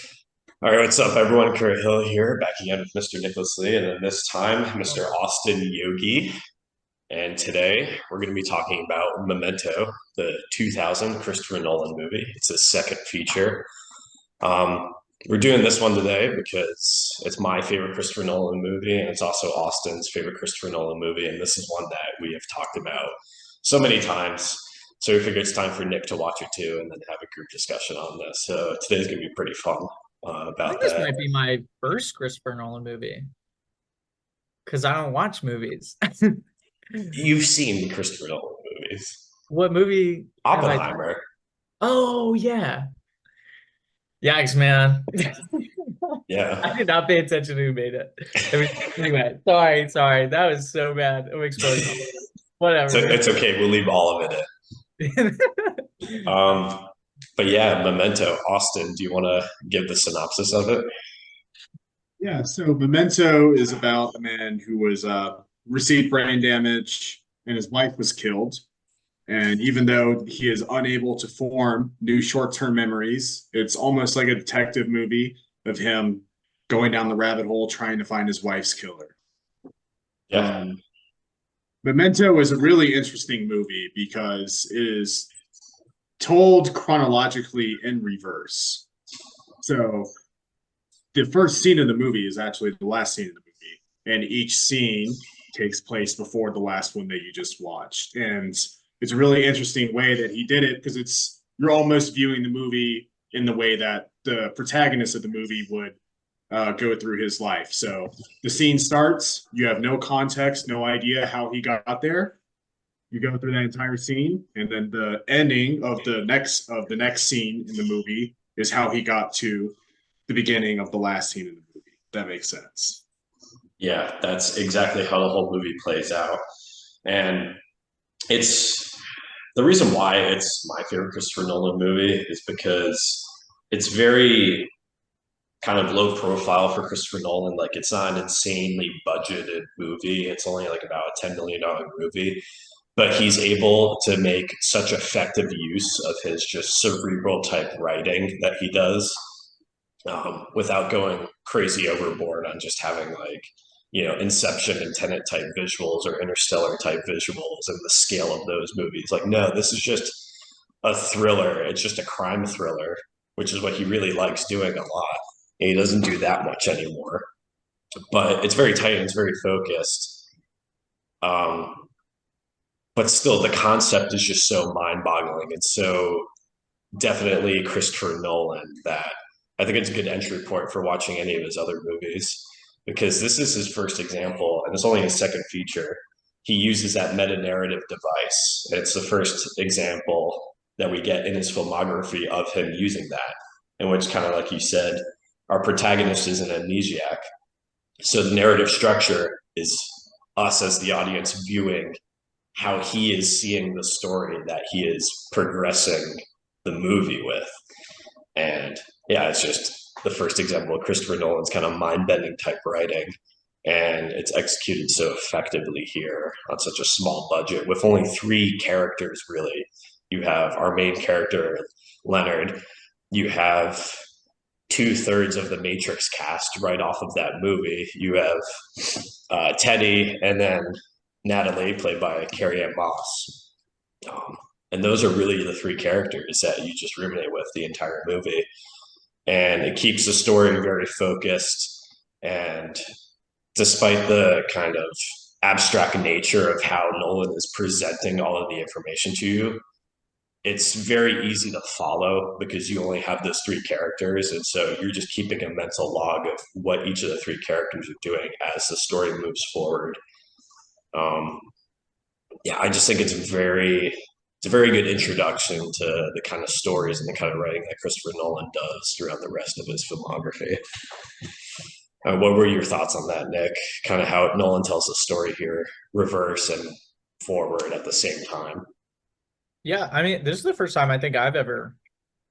All right, what's up, everyone? Kurt Hill here, back again with Mr. Nicholas Lee, and then this time, Mr. Austin Yogi. And today, we're going to be talking about Memento, the 2000 Christopher Nolan movie. It's a second feature. Um, we're doing this one today because it's my favorite Christopher Nolan movie, and it's also Austin's favorite Christopher Nolan movie. And this is one that we have talked about so many times. So we figured it's time for Nick to watch it too, and then have a group discussion on this. So today's going to be pretty fun I think about this that. might be my first Christopher Nolan movie because I don't watch movies. You've seen Christopher Nolan movies. What movie have I? Oppenheimer. Oh yeah, yikes, man! Yeah. I did not pay attention to who made it. Anyway, sorry, that was so bad. I'm exposing myself. So Whatever. it's okay. We'll leave all of it in. But yeah, Memento. Austin, do you want to give the synopsis of it? Yeah, so Memento is about a man who was received brain damage and his wife was killed. And even though he is unable to form new short-term memories, it's almost like a detective movie of him going down the rabbit hole trying to find his wife's killer. Yeah. Um, Memento is a really interesting movie because it is told chronologically in reverse. So the first scene of the movie is actually the last scene of the movie, and each scene takes place before the last one that you just watched. And it's a really interesting way that he did it because it's you're almost viewing the movie in the way that the protagonist of the movie would go through his life. So the scene starts, you have no context, no idea how he got there. You go through that entire scene, and then the ending of the next scene in the movie is how he got to the beginning of the last scene in the movie. That makes sense. Yeah, that's exactly how the whole movie plays out. And it's the reason why it's my favorite Christopher Nolan movie is because it's very kind of low profile for Christopher Nolan. Like it's not an insanely budgeted movie. It's only like about a $10 million movie, but he's able to make such effective use of his just cerebral type writing that he does, without going crazy overboard on just having like, Inception and Tenet type visuals or Interstellar type visuals and the scale of those movies. Like, no, this is just a thriller. It's just a crime thriller, which is what he really likes doing a lot. And he doesn't do that much anymore. But it's very tight and it's very focused. Um, but still, the concept is just so mind boggling and so definitely Christopher Nolan that I think it's a good entry point for watching any of his other movies because this is his first example and it's only his second feature. He uses that meta narrative device. It's the first example that we get in his filmography of him using that, in which, kind of like you said, our protagonist is an amnesiac. So the narrative structure is us as the audience viewing how he is seeing the story that he is progressing the movie with. And yeah, it's just the first example of Christopher Nolan's kind of mind bending type writing. And it's executed so effectively here on such a small budget with only three characters, really. You have our main character, Leonard. You have two-thirds of the Matrix cast right off of that movie. You have Teddy and then Natalie, played by Carrie Ann Moss. And those are really the three characters that you just ruminate with the entire movie. And it keeps the story very focused. And despite the kind of abstract nature of how Nolan is presenting all of the information to you, it's very easy to follow because you only have those three characters. And so you're just keeping a mental log of what each of the three characters are doing as the story moves forward. Um, yeah, I just think it's a very good introduction to the kind of stories and the kind of writing that Christopher Nolan does throughout the rest of his filmography. What were your thoughts on that, Nick? Kind of how Nolan tells the story here, reverse and forward at the same time. Yeah, I mean, this is the first time I think I've ever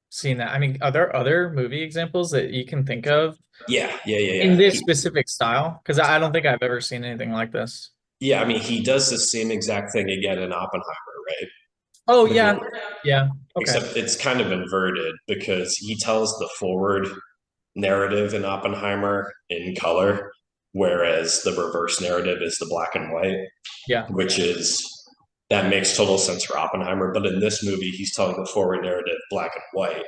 seen that. I mean, are there other movie examples that you can think of Yeah, yeah, yeah, in yeah. this specific style? Because I don't think I've ever seen anything like this. Yeah, I mean, he does the same exact thing again in Oppenheimer, right? Oh Mhm. yeah, yeah. Okay. Except it's kind of inverted because he tells the forward narrative in Oppenheimer in color, whereas the reverse narrative is the black and white, Yeah. which is that makes total sense for Oppenheimer. But in this movie, he's telling the forward narrative black and white,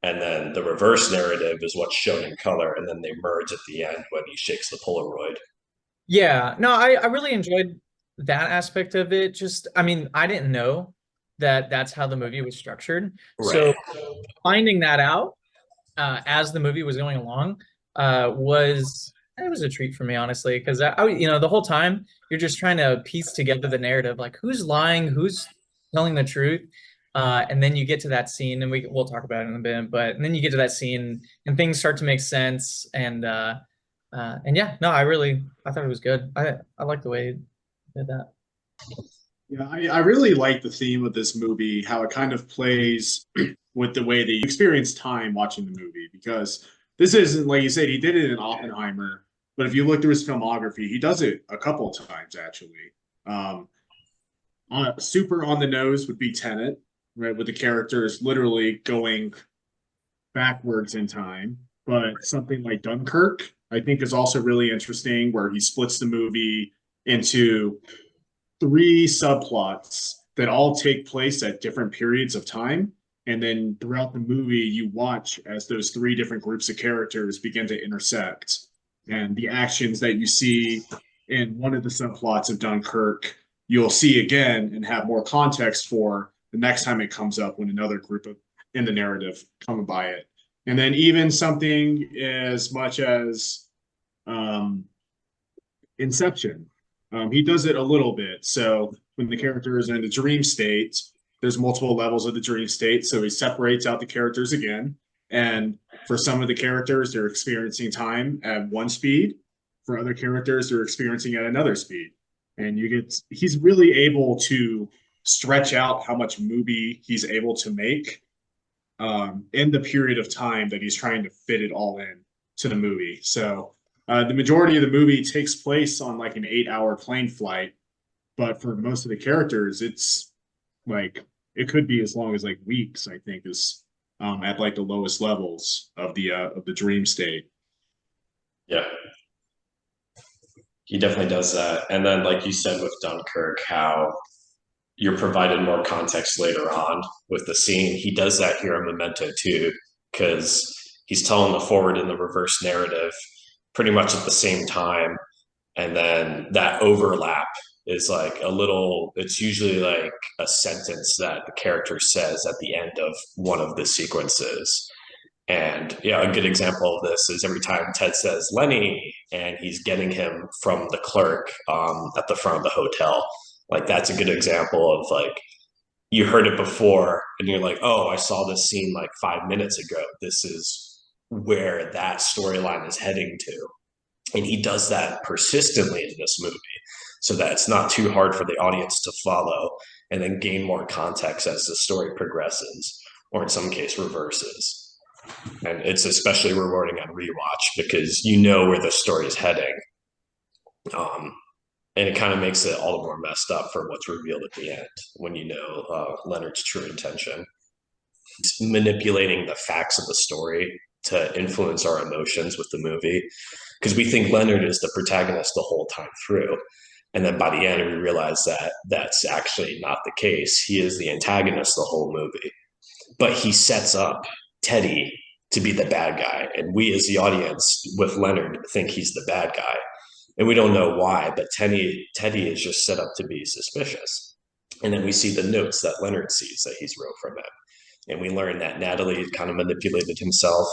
and then the reverse narrative is what's shown in color, and then they merge at the end when he shakes the Polaroid. Yeah, no, I really enjoyed that aspect of it. Just, I mean, I didn't know that that's how the movie was structured. Right. So finding that out as the movie was going along was it was a treat for me, honestly, because the whole time you're just trying to piece together the narrative, like who's lying, who's telling the truth, and then you get to that scene, and we'll talk about it in a bit, but and then you get to that scene, and things start to make sense, and yeah, no, I thought it was good. I like the way it did that. Yeah, I really like the theme of this movie, how it kind of plays with the way that you experience time watching the movie. Because this isn't, like you said, he did it in Oppenheimer, but if you look through his filmography, he does it a couple of times actually. Um, Super on the nose would be Tenet, right, with the characters literally going backwards in time. But something like Dunkirk, I think, is also really interesting, where he splits the movie into three subplots that all take place at different periods of time. And then throughout the movie, you watch as those three different groups of characters begin to intersect. And the actions that you see in one of the subplots of Dunkirk, you'll see again and have more context for the next time it comes up when another group of in the narrative come by it. And then even something as much as um, Inception, he does it a little bit. So when the character is in the dream state, there's multiple levels of the dream state. So he separates out the characters again. And for some of the characters, they're experiencing time at one speed. For other characters, they're experiencing at another speed. And he's really able to stretch out how much movie he's able to make in the period of time that he's trying to fit it all in to the movie. So the majority of the movie takes place on like an 8-hour plane flight, but for most of the characters, it's like it could be as long as like weeks. I think is at like the lowest levels of the dream state. Yeah, he definitely does that. And then, like you said with Dunkirk, how you're provided more context later on with the scene. He does that here in Memento too, because he's telling the forward and the reverse narrative pretty much at the same time. And then that overlap is like it's usually like a sentence that the character says at the end of one of the sequences. And yeah, a good example of this is every time Ted says Lenny, and he's getting him from the clerk at the front of the hotel. Like that's a good example of like you heard it before, and you're like, oh, I saw this scene like 5 minutes ago. This is where that storyline is heading to, and he does that persistently in this movie, so that it's not too hard for the audience to follow, and then gain more context as the story progresses, or in some case reverses. And it's especially rewarding on rewatch because you know where the story is heading. And it kind of makes it all the more messed up for what's revealed at the end when you know Leonard's true intention. It's manipulating the facts of the story to influence our emotions with the movie because we think Leonard is the protagonist the whole time through. And then by the end, we realize that that's actually not the case. He is the antagonist the whole movie. But he sets up Teddy to be the bad guy. And we as the audience with Leonard think he's the bad guy. And we don't know why, but Teddy is just set up to be suspicious. And then we see the notes that Leonard sees that he's wrote from him. And we learn that Natalie kind of manipulated himself,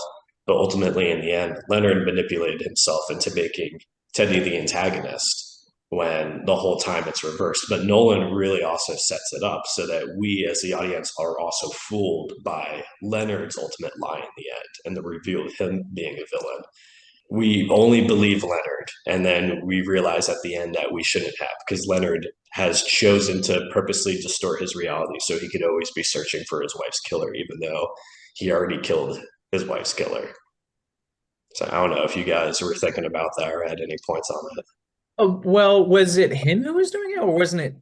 but ultimately in the end, Leonard manipulated himself into making Teddy the antagonist when the whole time it's reversed. But Nolan really also sets it up so that we as the audience are also fooled by Leonard's ultimate lie in the end and the reveal of him being a villain. We only believe Leonard, and then we realize at the end that we shouldn't have, because Leonard has chosen to purposely distort his reality so he could always be searching for his wife's killer, even though he already killed his wife's killer. So I don't know if you guys were thinking about that or had any points on it. Oh, well, was it him who was doing it, or wasn't it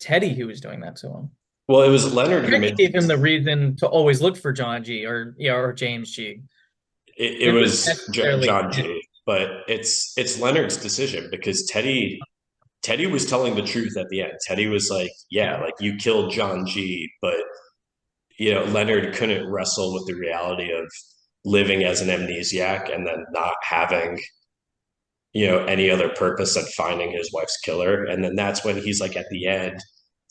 Teddy who was doing that to him? Well, it was Leonard who Teddy made gave him the reason to always look for John G. or James G. it It was was necessarily John G. But it's Leonard's decision because Teddy was telling the truth at the end. Teddy was like, "Yeah, like you killed John G." But Leonard couldn't wrestle with the reality of living as an amnesiac and then not having any other purpose than finding his wife's killer. And then that's when he's like at the end,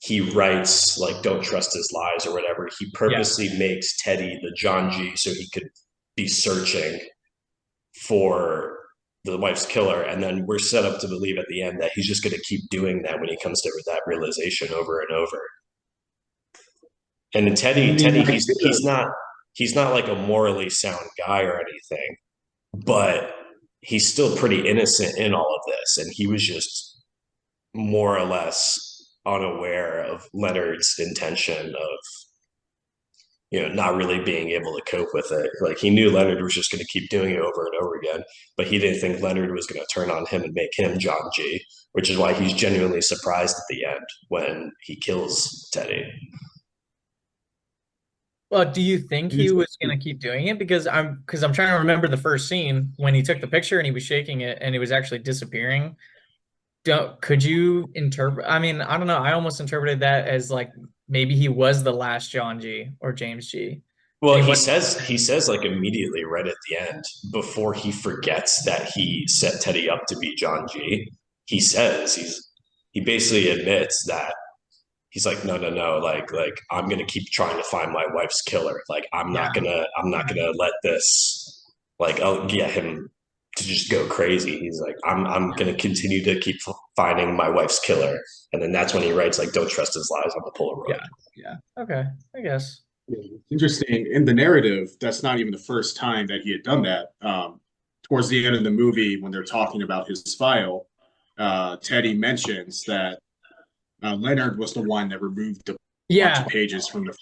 he writes like "Don't trust his lies" or whatever. He yeah. purposely makes Teddy the John G so he could be searching for the wife's killer. And then we're set up to believe at the end that he's just going to keep doing that when he comes to that realization over and over. And then I mean, Teddy, I he's not like a morally sound guy or anything, but he's still pretty innocent in all of this, and he was just more or less unaware of Leonard's intention of not really being able to cope with it. Like he knew Leonard was just going to keep doing it over and over again, but he didn't think Leonard was going to turn on him and make him John G, which is why he's genuinely surprised at the end when he kills Teddy. Well, do you think he was gonna keep doing it? Because I'm trying to remember the first scene when he took the picture and he was shaking it and it was actually disappearing. Don't Could you interpret? I mean, I don't know. I almost interpreted that as like maybe he was the last John G or James G. And Well, he he says like immediately right at the end before he forgets that he set Teddy up to be John G. He says he basically admits that he's like, no, no, no, like I'm gonna keep trying to find my wife's killer. Like yeah. I'm not gonna let this like I'll get him to just go crazy. He's like, I'm gonna continue to keep finding my wife's killer. And then that's when he writes like, don't trust his lies on the Polaroid. Yeah. Yeah. Okay. I guess. interesting in the narrative. That's not even the first time that he had done that. Towards the end of the movie, when they're talking about his file, Teddy mentions that Leonard was the one that removed a bunch Yeah. of pages from the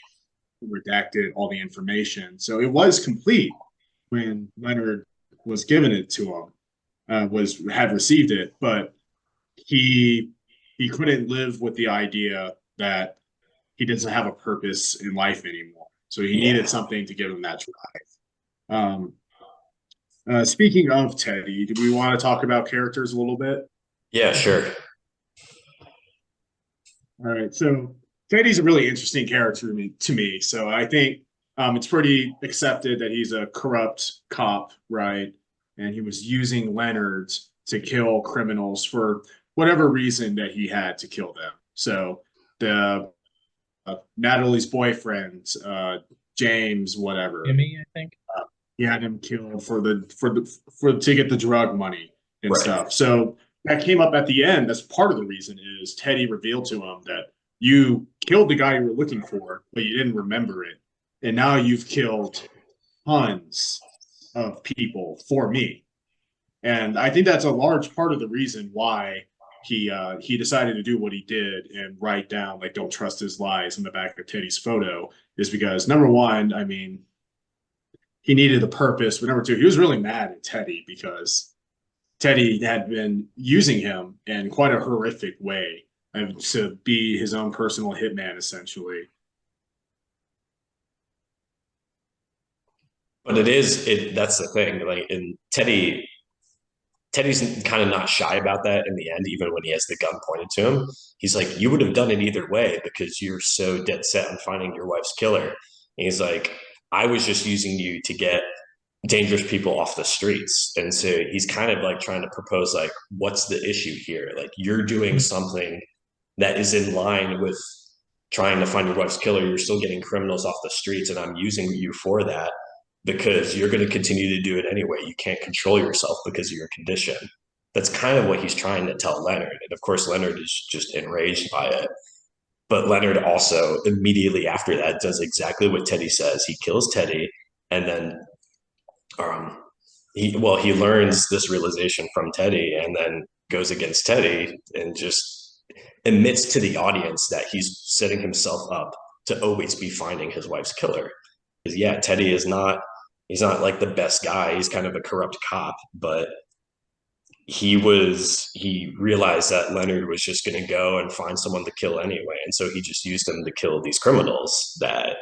redacted all the information. So it was complete when Leonard was given it to him, had received it, but he he couldn't live with the idea that he doesn't have a purpose in life anymore. So he Yeah. needed something to give him that drive. Speaking of Teddy, do we want to talk about characters a little bit? Yeah, sure. All right. So Teddy's a really interesting character to me. So I think it's pretty accepted that he's a corrupt cop, right? And he was using Leonard to kill criminals for whatever reason that he had to kill them. So the Natalie's boyfriend, James, whatever, Jimmy, I think. he had him killed for to get the drug money and Right. stuff. So that came up at the end. That's part of the reason is Teddy revealed to him that you killed the guy you were looking for, but you didn't remember it, and now you've killed tons of people for me. And I think that's a large part of the reason why he decided to do what he did and write down like "Don't trust his lies" in the back of Teddy's photo is because number one, I mean, he needed a purpose, but number two, he was really mad at Teddy because Teddy had been using him in quite a horrific way to be his own personal hitman, essentially. But that's the thing. Like in Teddy's kind of not shy about that in the end, even when he has the gun pointed to him. He's like, you would have done it either way because you're so dead set on finding your wife's killer. And he's like, I was just using you to get dangerous people off the streets. And so he's kind of like trying to propose, like, what's the issue here? Like, you're doing something that is in line with trying to find your wife's killer. You're still getting criminals off the streets, and I'm using you for that because you're going to continue to do it anyway. You can't control yourself because of your condition. That's kind of what he's trying to tell Leonard. And of course, Leonard is just enraged by it. But Leonard also immediately after that does exactly what Teddy says. He kills Teddy, and then he learns this realization from Teddy, and then goes against Teddy and just admits to the audience that he's setting himself up to always be finding his wife's killer. Yeah, Teddy is not he's not like the best guy. He's kind of a corrupt cop, but he realized that Leonard was just going to go and find someone to kill anyway, and so he just used him to kill these criminals that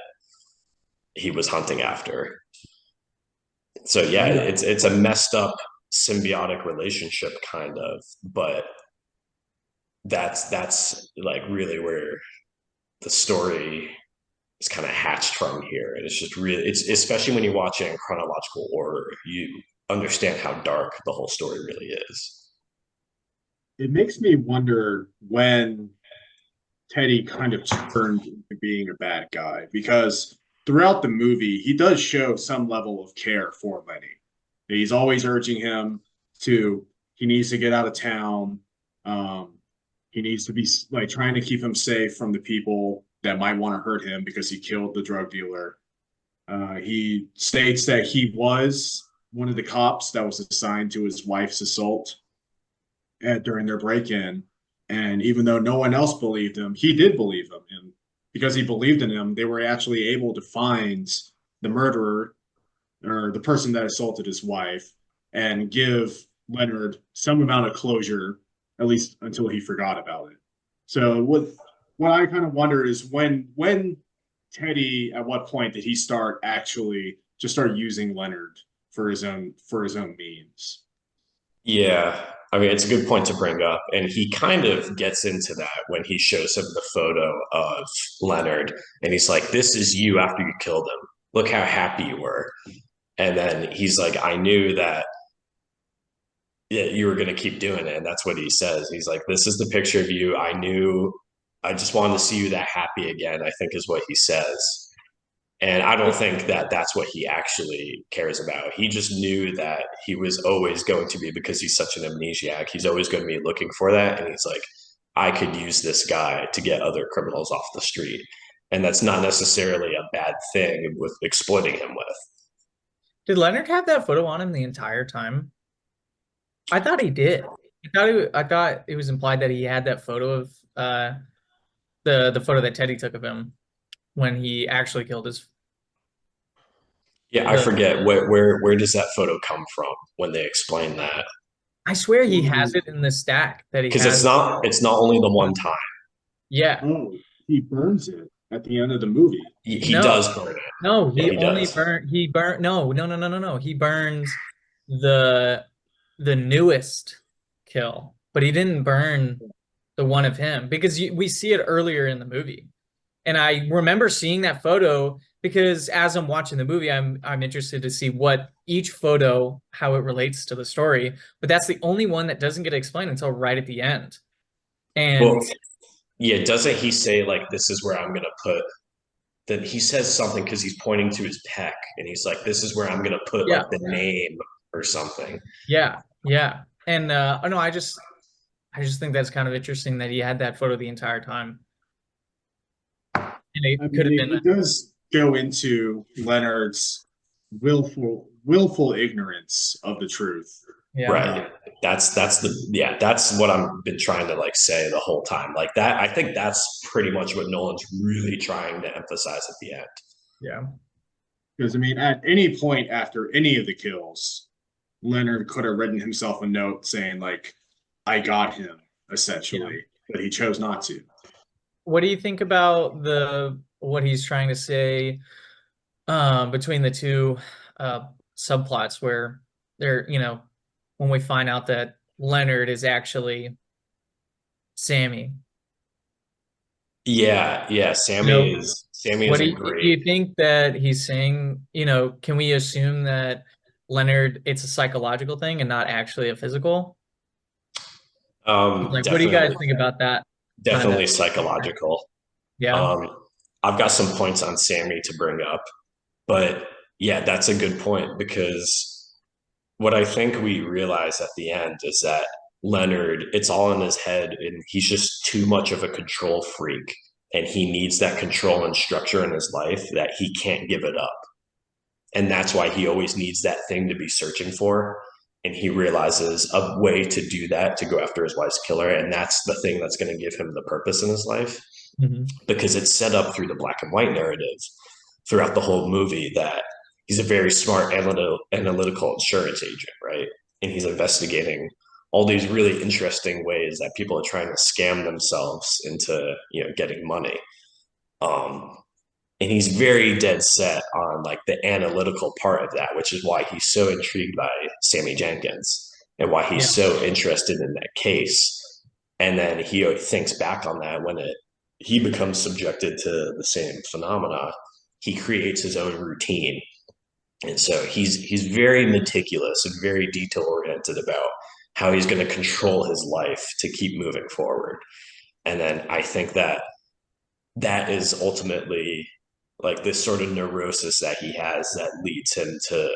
he was hunting after. So yeah, Yeah. it's a messed up symbiotic relationship kind of, but that's like really where the story is kind of hatched from here. And it's just really, it's especially when you watch it in chronological order, you understand how dark the whole story really is. It makes me wonder when Teddy kind of turned into being a bad guy because throughout the movie, he does show some level of care for Lenny. He's always urging him to, he needs to get out of town. Um, he needs to be like trying to keep him safe from the people that might want to hurt him because he killed the drug dealer. He states that he was one of the cops that was assigned to his wife's assault during their break-in. And even though no one else believed him, he did believe him. And because he believed in him, they were actually able to find the murderer or the person that assaulted his wife and give Leonard some amount of closure, at least until he forgot about it. So what I kind of wonder is when Teddy, at what point did he start actually just start using Leonard for his own means? Yeah. I mean, it's a good point to bring up. And he kind of gets into that when he shows him the photo of Leonard. And he's like, this is you after you killed him. Look how happy you were. And then he's like, I knew that, yeah, you were going to keep doing it. And that's what he says. He's like, this is the picture of you. I knew, I just wanted to see you that happy again, I think is what he says. And I don't think that that's what he actually cares about. He just knew that he was always going to be, because he's such an amnesiac, he's always going to be looking for that. And he's like, I could use this guy to get other criminals off the street. And that's not necessarily a bad thing with exploiting him with. Did Leonard have that photo on him the entire time? I thought he did. I thought it was implied that he had that photo of the photo that Teddy took of him when he actually killed his Yeah, I the forget where does that photo come from when they explain that? I swear he has it in the stack that he Because has. it's not only the one time. Yeah. Oh, he burns it at the end of the movie. He No. does burn it. No, Yeah, he he only does. burn he burn no. He burns the the newest kill, but he didn't burn the one of him because we see it earlier in the movie. And I remember seeing that photo because as I'm watching the movie, I'm interested to see what each photo, how it relates to the story. But that's the only one that doesn't get explained until right at the end. Well, And yeah, doesn't he say like this is where I'm gonna put that he says something because he's pointing to his pec and he's like, this is where I'm gonna put yeah, like the name or something. yeah. And oh no, I just think that's kind of interesting that he had that photo the entire time. And it I could mean, have been it does go into Leonard's willful ignorance of the truth. yeah. Uh, Right. That's the yeah, that's what I'm been trying to like say the whole time. Like that, I think that's pretty much what Nolan's really trying to emphasize at the end. Yeah. because I mean, at any point after any of the kills, Leonard could have written himself a note saying like, "I got him," Yeah. essentially, but he chose not to. What do you think about the what he's trying to say between the two subplots where they're, when we find out that Leonard is actually Sammy. Yeah, yeah. You know, Sammy what is do a do great you think that he's saying, can we assume that Leonard, it's a psychological thing and not actually a physical? Like, what do you guys definitely think about that kind of? definitely psychological. Yeah. Um I've got some points on Sammy to bring up, but yeah, that's a good point because what I think we realize at the end is that Leonard, it's all in his head, and he's just too much of a control freak. And he needs that control and structure in his life that he can't give it up. And that's why he always needs that thing to be searching for. And he realizes a way to do that, to go after his wife's killer. And that's the thing that's going to give him the purpose in his life, Hmm. because it's set up through the black and white narrative throughout the whole movie that he's a very smart analytical insurance agent, right? And he's investigating all these really interesting ways that people are trying to scam themselves into, getting money. Um, and he's very dead set on like the analytical part of that, which is why he's so intrigued by Sammy Jenkins and why he's Yeah. so interested in that case. And then he thinks back on that when he becomes subjected to the same phenomena. He creates his own routine, and so he's very meticulous and very detail oriented about how he's going to control his life to keep moving forward. And then I think that that is ultimately like this sort of neurosis that he has that leads him to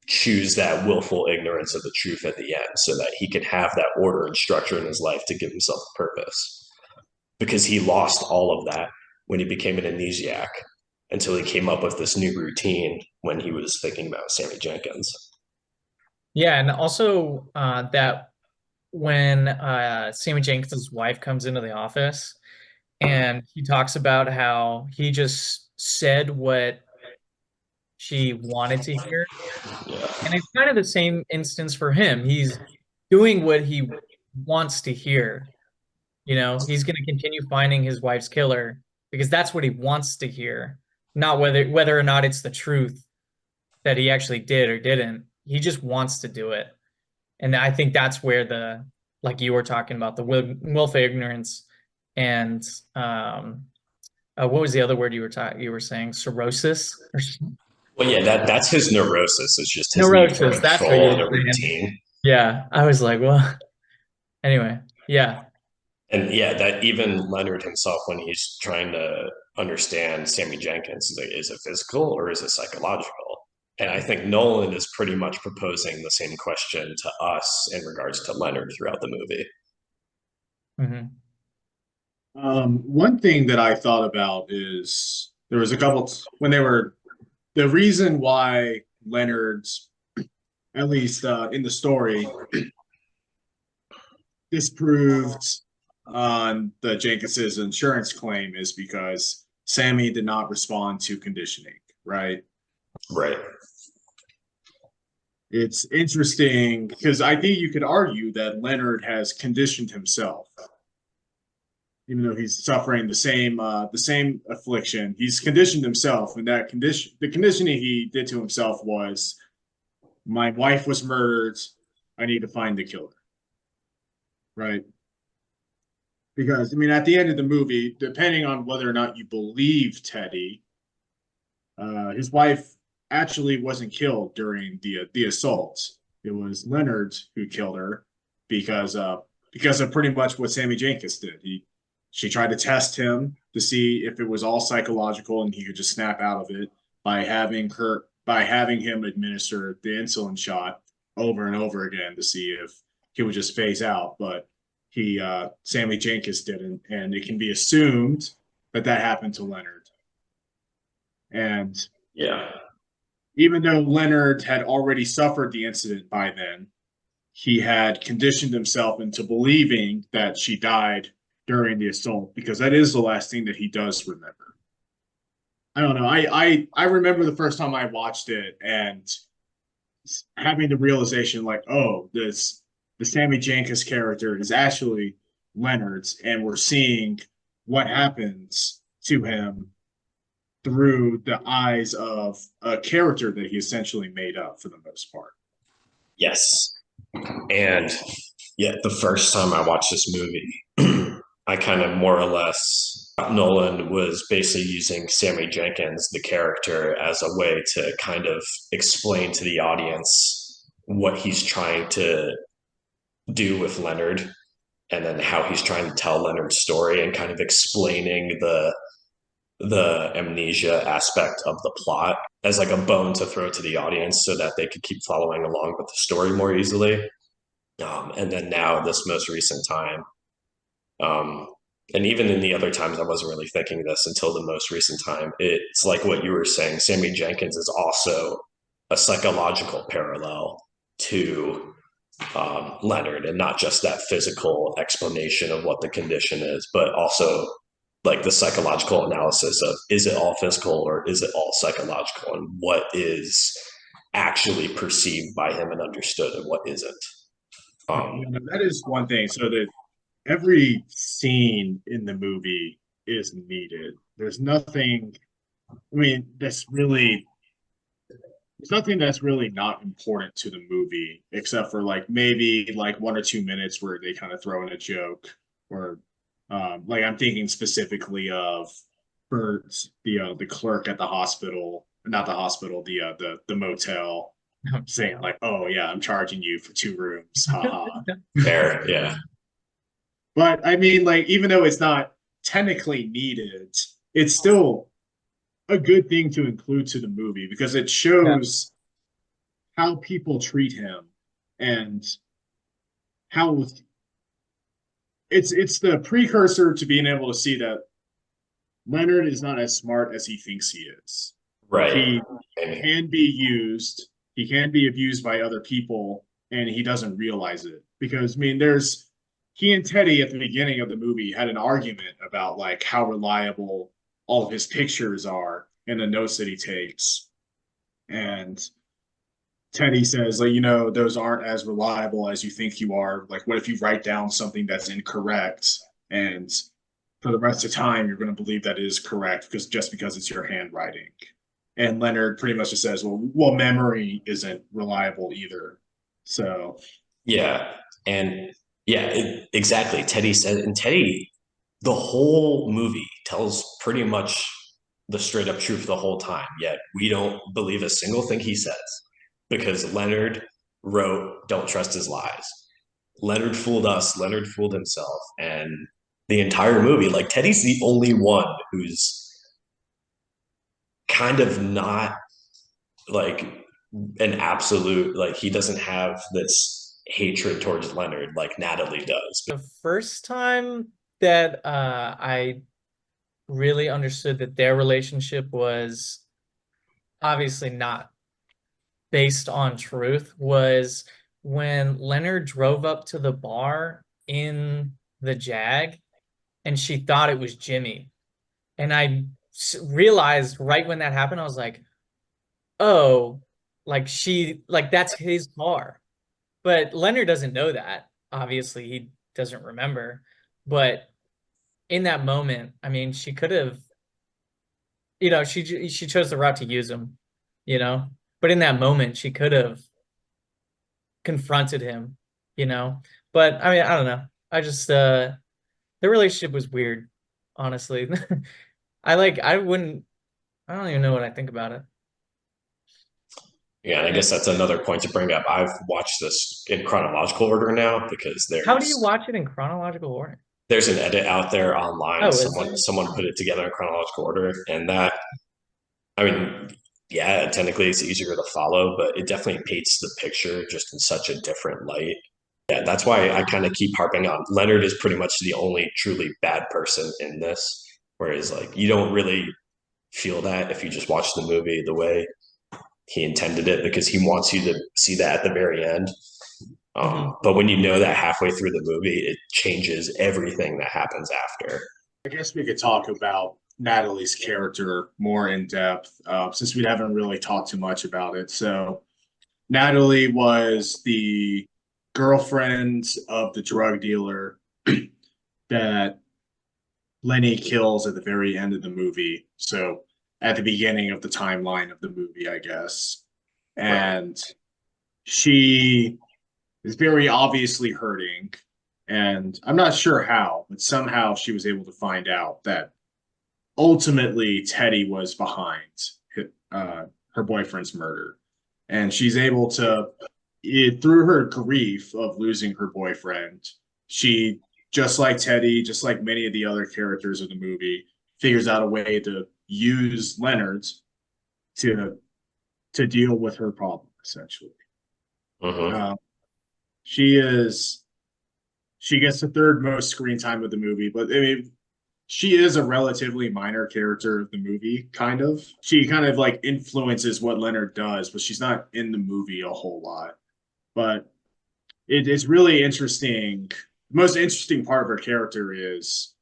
choose that willful ignorance of the truth at the end so that he can have that order and structure in his life to give himself a purpose, because he lost all of that when he became an amnesiac until he came up with this new routine when he was thinking about Sammy Jenkins. Yeah, and also that when Sammy Jenkins' wife comes into the office and he talks about how he just said what she wanted to hear. Yeah. And it's kind of the same instance for him. He's doing what he wants to hear. You know, he's going to continue finding his wife's killer because that's what he wants to hear, not whether or not it's the truth that he actually did or didn't. He just wants to do it. And I think that's where the, like you were talking about, the willful ignorance and what was the other word you were saying? Cirrhosis or Well, yeah, that's his neurosis. It's just his need for neurosis. That's what you control and a were saying. routine. Yeah, I was like, well, anyway, yeah, And yeah, that even Leonard himself, when he's trying to understand Sammy Jenkins, is like, is it physical or is it psychological? And I think Nolan is pretty much proposing the same question to us in regards to Leonard throughout the movie. hmm One thing that I thought about is there was a couple when they were the reason why Leonard's, at least in the story, disproved on the Jenkins's insurance claim is because Sammy did not respond to conditioning, right? Right. It's interesting because I think you could argue that Leonard has conditioned himself, even though he's suffering the same affliction. He's conditioned himself, and the conditioning he did to himself was, my wife was murdered. I need to find the killer, right? Because I mean, at the end of the movie, depending on whether or not you believe Teddy, his wife actually wasn't killed during the assault. It was Leonard who killed her because of pretty much what Sammy Jenkins did. She tried to test him to see if it was all psychological and he could just snap out of it by having him administer the insulin shot over and over again to see if he would just phase out. But Sammy Jenkins didn't, and it can be assumed that that happened to Leonard. And Yeah. even though Leonard had already suffered the incident by then, he had conditioned himself into believing that she died during the assault because that is the last thing that he does remember. I don't know. I remember the first time I watched it and having the realization like, oh, the Sammy Jenkins character is actually Leonard's, and we're seeing what happens to him through the eyes of a character that he essentially made up for the most part. Yes. And yeah, the first time I watched this movie, I kind of more or less Nolan was basically using Sammy Jenkins, the character, as a way to kind of explain to the audience what he's trying to do with Leonard, and then how he's trying to tell Leonard's story, and kind of explaining the amnesia aspect of the plot as like a bone to throw to the audience so that they could keep following along with the story more easily. And then now this most recent time, and even in the other times I wasn't really thinking this until the most recent time, it's like what you were saying, Sammy Jenkins is also a psychological parallel to Leonard, and not just that physical explanation of what the condition is, but also like the psychological analysis of, is it all physical or is it all psychological, and what is actually perceived by him and understood and what isn't. That is one thing. So that every scene in the movie is needed. there's nothing. I mean, there's nothing that's really not important to the movie, except for like maybe like 1 or 2 minutes where they kind of throw in a joke, or like I'm thinking specifically of Bert, the clerk at the hospital, not the hospital, the motel, saying like, "Oh yeah, I'm charging you for 2 rooms, haha." Fair, yeah. But I mean, like, even though it's not technically needed, it's still a good thing to include to the movie because it Yeah. shows how people treat him and how it's the precursor to being able to see that Leonard is not as smart as he thinks he is. Right. He And can be used, he can be abused by other people, and he doesn't realize it. Because I mean, there's he and Teddy at the beginning of the movie had an argument about like how reliable all of his pictures are in the notes that he takes. And Teddy says, like, those aren't as reliable as you think you are. Like, what if you write down something that's incorrect, and for the rest of the time you're going to believe that is correct because it's your handwriting? And Leonard pretty much just says, well, memory isn't reliable either. So yeah, and yeah, exactly. Teddy said, and Teddy, the whole movie tells pretty much the straight up truth the whole time. Yet we don't believe a single thing he says because Leonard wrote, "Don't trust his lies." Leonard fooled us. Leonard fooled himself, and the entire movie, like Teddy's the only one who's kind of not like an absolute, like he doesn't have this hatred towards Leonard like Natalie does. The first time that I really understood that their relationship was obviously not based on truth was when Leonard drove up to the bar in the Jag and she thought it was Jimmy. And I realized right when that happened, I was like, oh, like that's his car. But Leonard doesn't know that. Obviously, he doesn't remember. But in that moment, I mean, she could have, she chose the route to use him, you know. But in that moment, she could have confronted him, you know. But I mean, I don't know. I just the relationship was weird, honestly. I don't even know what I think about it. Yeah, and I guess that's another point to bring up. I've watched this in chronological order now because How do you watch it in chronological order? there's an edit out there online. Oh, is Someone put it together in chronological order, and that, I mean, yeah, technically it's easier to follow, but it definitely paints the picture just in such a different light. Yeah, that's why I kind of keep harping on Leonard is pretty much the only truly bad person in this. Whereas, like, you don't really feel that if you just watch the movie the way he intended it, because he wants you to see that at the very end. Mhm. But when you know that halfway through the movie, it changes everything that happens after. I guess we could talk about Natalie's character more in depth, since we haven't really talked too much about it. So Natalie was the girlfriend of the drug dealer that Lenny kills at the very end of the movie. So at the beginning of the timeline of the movie, I guess. Right. And she is very obviously hurting. And I'm not sure how, but somehow she was able to find out that ultimately Teddy was behind her boyfriend's murder. And she's able to, through her grief of losing her boyfriend, she, just like Teddy, just like many of the other characters of the movie, figures out a way to use Leonard to deal with her problem, essentially. Mm-hmm. Um, she is she gets the third most screen time of the movie, but I mean, she is a relatively minor character of the movie, kind of. She kind of like influences what Leonard does, but she's not in the movie a whole lot. But it's really interesting. The most interesting part of her character is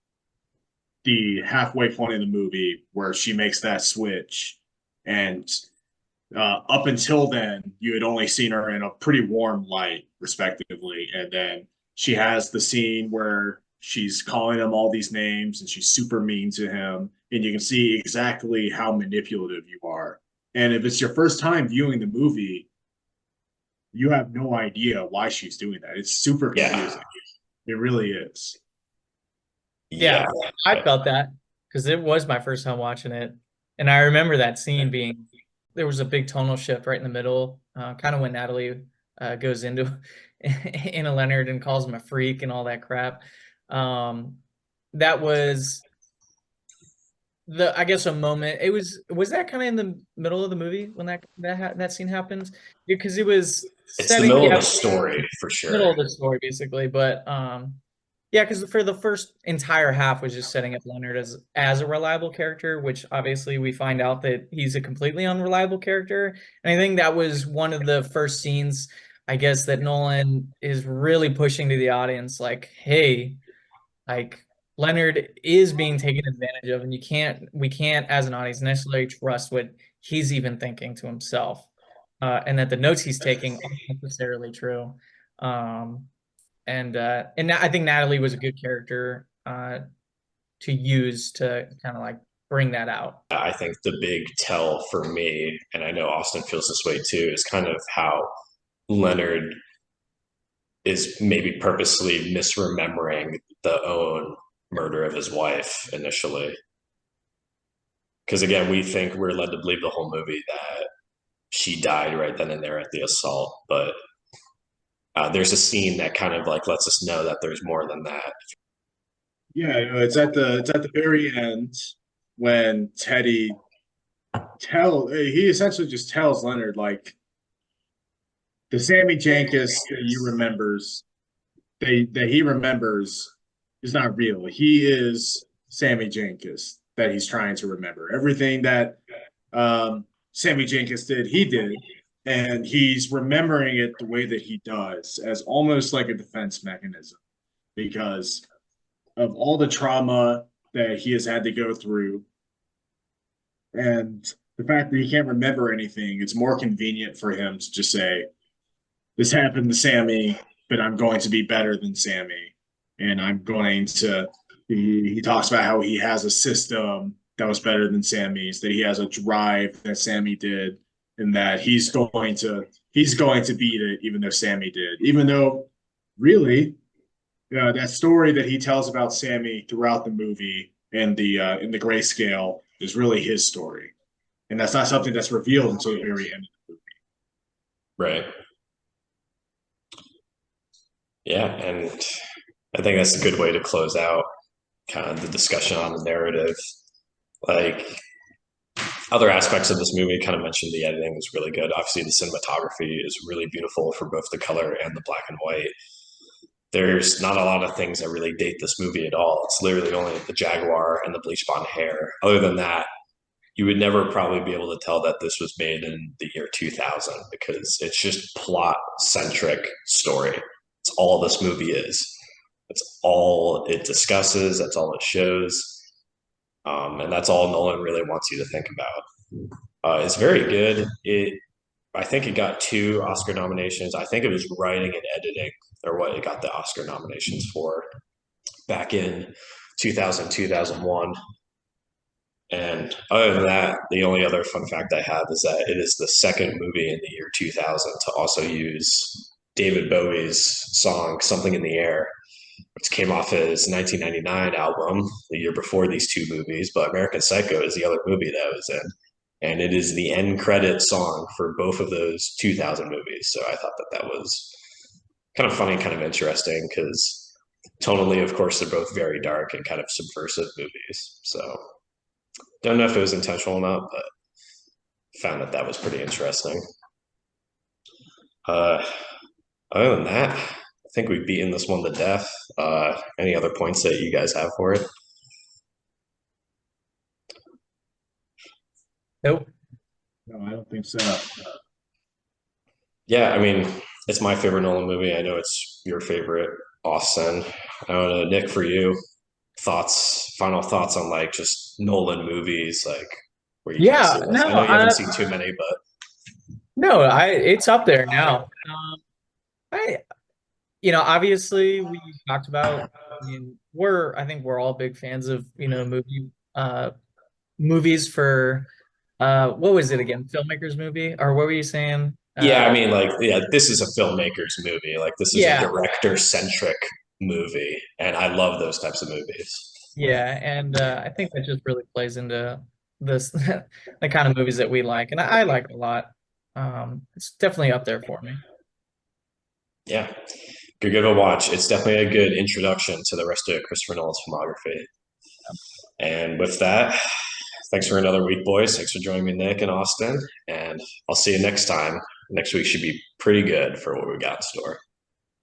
the halfway point in the movie where she makes that switch. And up until then, you had only seen her in a pretty warm light, respectively. And then she has the scene where she's calling him all these names and she's super mean to him. and you can see exactly how manipulative you are. And if it's your first time viewing the movie, you have no idea why she's doing that. It's super Yeah. confusing. It really is. Yeah, Yeah. I felt that because it was my first time watching it, and I remember that scene being there was a big tonal shift right in the middle, kind of when Natalie goes into Anna Leonard and calls him a freak and all that crap. Um, that was I guess a moment. Was that kind of in the middle of the movie when that scene happens because it was It's the setting middle of yeah, the story for middle sure. of the story basically, but yeah, because for the first entire half was just setting up Leonard as a reliable character, which obviously we find out that he's a completely unreliable character. And I think that was one of the first scenes, I guess, that Nolan is really pushing to the audience, like, hey, like Leonard is being taken advantage of, and we can't, as an audience, necessarily trust what he's even thinking to himself, and that the notes he's taking aren't necessarily true. Um, and I think Natalie was a good character to use to kind of like bring that out. I think the big tell for me, and I know Austin feels this way too, is kind of how Leonard is maybe purposely misremembering the own murder of his wife initially. Because again, we think we're led to believe the whole movie that she died right then and there at the assault, but there's a scene that kind of like lets us know that there's more than that. Yeah, it's at the very end when Teddy he essentially just tells Leonard like the Sammy Jenkins that you remembers that he remembers is not real. He is Sammy Jenkins that he's trying to remember. Everything that Sammy Jenkins did, he did, and he's remembering it the way that he does, as almost like a defense mechanism, because of all the trauma that he has had to go through, and the fact that he can't remember anything. It's more convenient for him to just say, "This happened to Sammy, but I'm going to be better than Sammy, and I'm going to." He talks about how he has a system that was better than Sammy's, that he has a drive that Sammy did, and that he's going to beat it, even though Sammy did. Even though, really, that story that he tells about Sammy throughout the movie in the grayscale is really his story, and that's not something that's revealed until the very end. Right. Yeah. And I think that's a good way to close out kind of the discussion on the narrative. Like other aspects of this movie, kind of mentioned the editing is really good. Obviously, the cinematography is really beautiful for both the color and the black and white. There's not a lot of things that really date this movie at all. It's literally only the Jaguar and the bleach blonde hair. Other than that, you would never probably be able to tell that this was made in the year 2000 because it's just plot centric story. It's all this movie is. It's all it discusses. That's all it shows. And that's all Nolan really wants you to think about. It's very good. I think it got 2 Oscar nominations. I think it was writing and editing or what it got the Oscar nominations for back in 2000, 2001. And other than that, the only other fun fact I have is that it is the second movie in the year 2000 to also use David Bowie's song "Something in the Air," which came off his 1999 album, the year before these 2 movies. But American Psycho is the other movie that was in, and it is the end credit song for both of those 2000 movies. So I thought that that was kind of funny, kind of interesting because tonally, of course, they're both very dark and kind of subversive movies. So don't know if it was intentional or not, but found that that was pretty interesting. Uh, Other than that, I think we've beaten this one to death. Any other points that you guys have for it? Nope. No, I don't think so. Yeah, I mean, it's my favorite Nolan movie. I know it's your favorite, Austin. I don't know, Nick, for you, final thoughts on like just Nolan movies, like where you kind of Yeah, see this. no, I know you haven't seen too many, but no, it's up there now. I obviously we talked about. I mean, I think we're all big fans of movie movies for what was it again? Filmmakers movie? Or what were you saying? Yeah, I mean, like, yeah, this is a filmmaker's movie. Like, this is a Yeah, director-centric movie, and I love those types of movies. yeah, and I think that just really plays into this the kind of movies that we like, and I like it a lot. It's definitely up there for me. Yeah, go give it a watch. It's definitely a good introduction to the rest of Christopher Nolan's filmography. And with that, thanks for another week, boys. Thanks for joining me, Nick and Austin. And I'll see you next time. Next week should be pretty good for what we got in store.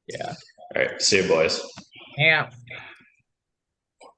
Yeah. All right, see you, boys. Yeah.